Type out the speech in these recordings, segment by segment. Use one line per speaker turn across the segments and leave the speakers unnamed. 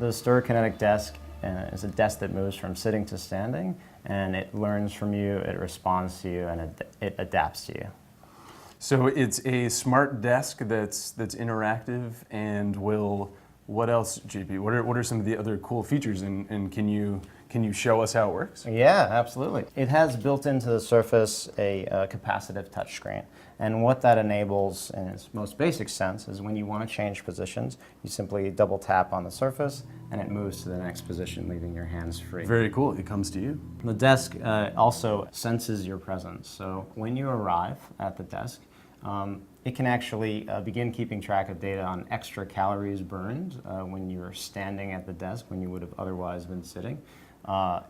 The Stir Kinetic Desk is a desk that moves from sitting to standing, and it learns from you, it responds to you, and it adapts to you.
So it's a smart desk that's interactive and will. What else, JP? What are some of the other cool features, and can you show us how it works?
Yeah, absolutely. It has built into the surface a capacitive touchscreen, and what that enables, in its most basic sense, is when you want to change positions, you simply double tap on the surface, and it moves to the next position, leaving your hands free.
Very cool. It comes to you.
The desk also senses your presence, so when you arrive at the desk, it can actually begin keeping track of data on extra calories burned when you're standing at the desk when you would have otherwise been sitting,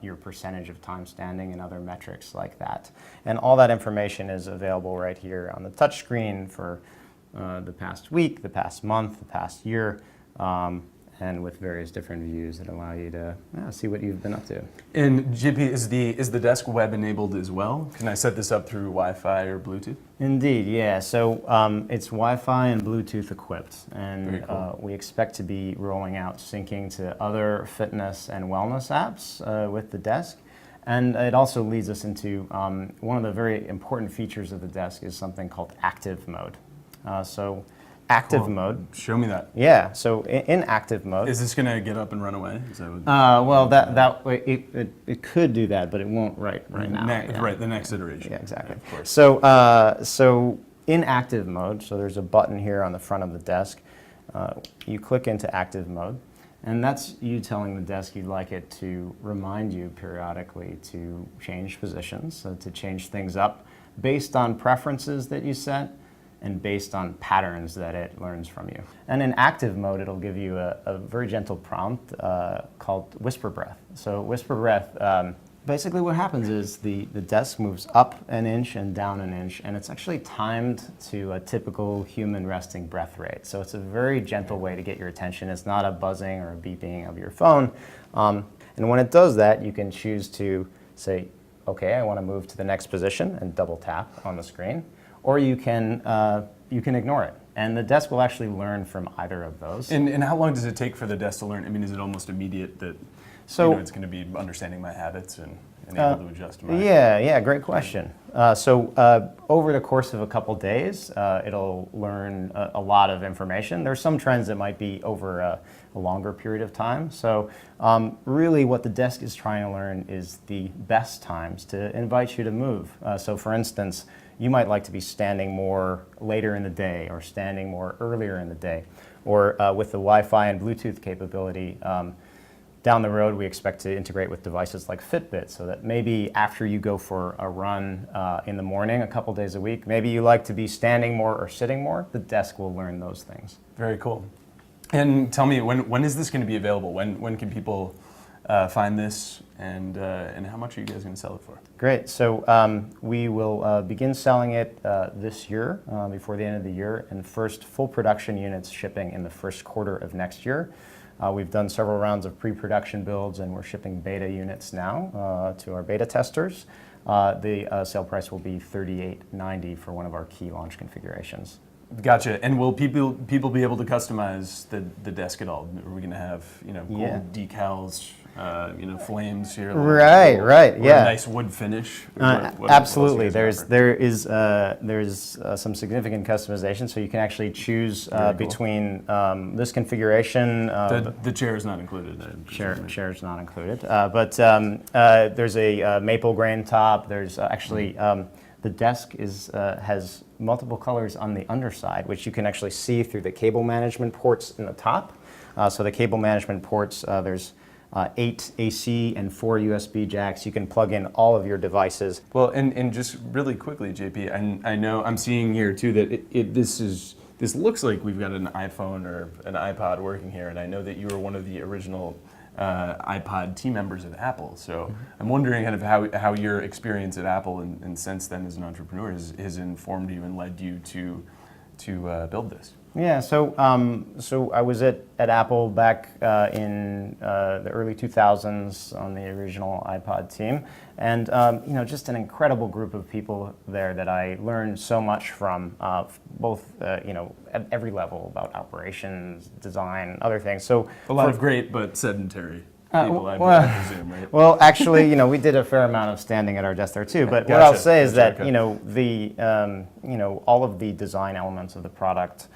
your percentage of time standing and other metrics like that. And all that information is available right here on the touch screen for the past week, the past month, the past year, and with various different views that allow you to see what you've been up to.
And JP, is the desk web enabled as well? Can I set this up through Wi-Fi or Bluetooth?
Indeed, yeah. So it's Wi-Fi and Bluetooth equipped, and
cool.
We expect to be rolling out syncing to other fitness and wellness apps with the desk. And it also leads us into one of the very important features of the desk is something called active mode. Active mode.
Show me that.
Yeah. So in active mode.
Is this going to get up and run away? Is that what
well, it could do that, but it won't right now.
Right, the next iteration.
Yeah, exactly.
Yeah, of course.
So in active mode, so there's a button here on the front of the desk. You click into active mode, and that's you telling the desk you'd like it to remind you periodically to change positions, so to change things up based on preferences that you set, and based on patterns that it learns from you. And in active mode, it'll give you a very gentle prompt called whisper breath. So whisper breath, basically what happens is the desk moves up an inch and down an inch, and it's actually timed to a typical human resting breath rate. So it's a very gentle way to get your attention. It's not a buzzing or a beeping of your phone. And when it does that, you can choose to say, okay, I want to move to the next position, and double tap on the screen. Or you can ignore it, and the desk will actually learn from either of those.
And how long does it take for the desk to learn? I mean, is it almost immediate that it's going to be understanding my habits and able to adjust my...
Yeah, great question. Over the course of a couple days, it'll learn a lot of information. There's some trends that might be over a longer period of time. So really what the desk is trying to learn is the best times to invite you to move. So for instance, you might like to be standing more later in the day or standing more earlier in the day. Or with the Wi-Fi and Bluetooth capability, down the road we expect to integrate with devices like FitBit, so that maybe after you go for a run in the morning a couple days a week, maybe you like to be standing more or sitting more, the desk will learn those things.
Very cool. And tell me, when is this going to be available? When can people find this, and how much are you guys going to sell it for?
Great. So we will begin selling it this year, before the end of the year, and first full production units shipping in the first quarter of next year. We've done several rounds of pre-production builds, and we're shipping beta units now to our beta testers. The sale price will be $38.90 for one of our key launch configurations.
Gotcha. And will people be able to customize the desk at all? Are we going to have cool decals, flames here?
Right. Yeah.
A nice wood finish.
Absolutely. There's some significant customization, so you can actually choose between this configuration.
The chair is not included.
Chair is not included, but there's a maple grain top. There's actually the desk has multiple colors on the underside, which you can actually see through the cable management ports in the top. So the cable management ports, there's 8 AC and 4 USB jacks. You can plug in all of your devices.
Well, and just really quickly, JP, I know I'm seeing here too that this looks like we've got an iPhone or an iPod working here, and I know that you were one of the original iPod team members at Apple. So I'm wondering kind of how your experience at Apple and since then as an entrepreneur has informed you and led you to to build this?
Yeah, so I was at Apple back in the early 2000s on the original iPod team, and just an incredible group of people there that I learned so much from, both at every level about operations, design, other things. So
A lot of great but sedentary people, I presume, right?
Well, actually, we did a fair amount of standing at our desk there too. But what
Gotcha.
I'll say is that
Okay.
all of the design elements of the product.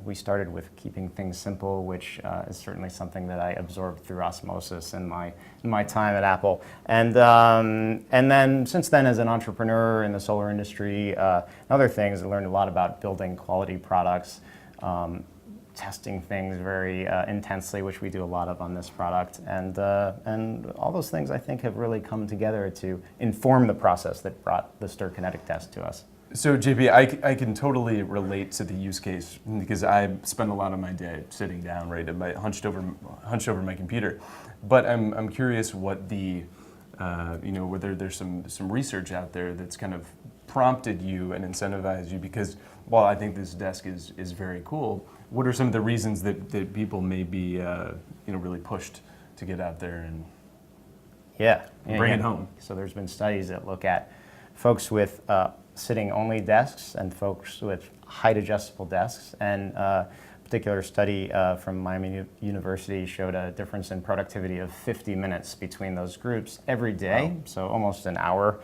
We started with keeping things simple, which is certainly something that I absorbed through osmosis in my time at Apple. And then since then, as an entrepreneur in the solar industry and other things, I learned a lot about building quality products, testing things very intensely, which we do a lot of on this product. And all those things, I think, have really come together to inform the process that brought the Stir Kinetic Desk to us.
So JP, I can totally relate to the use case because I spend a lot of my day sitting down, right, hunched over my computer. But I'm curious what the, whether there's some research out there that's kind of prompted you and incentivized you, because while I think this desk is very cool, what are some of the reasons that people may be really pushed to get out there and bring it home?
So there's been studies that look at folks with sitting-only desks and folks with height-adjustable desks. And a particular study from Miami University showed a difference in productivity of 50 minutes between those groups every day, wow. So almost an hour.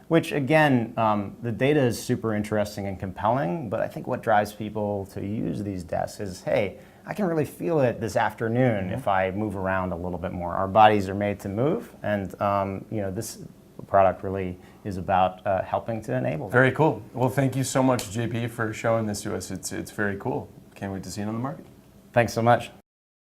Which again, the data is super interesting and compelling, but I think what drives people to use these desks is, hey, I can really feel it this afternoon if I move around a little bit more. Our bodies are made to move, and this product really is about helping to enable that.
Very cool. Well, thank you so much, JP, for showing this to us. It's very cool. Can't wait to see it on the market.
Thanks so much.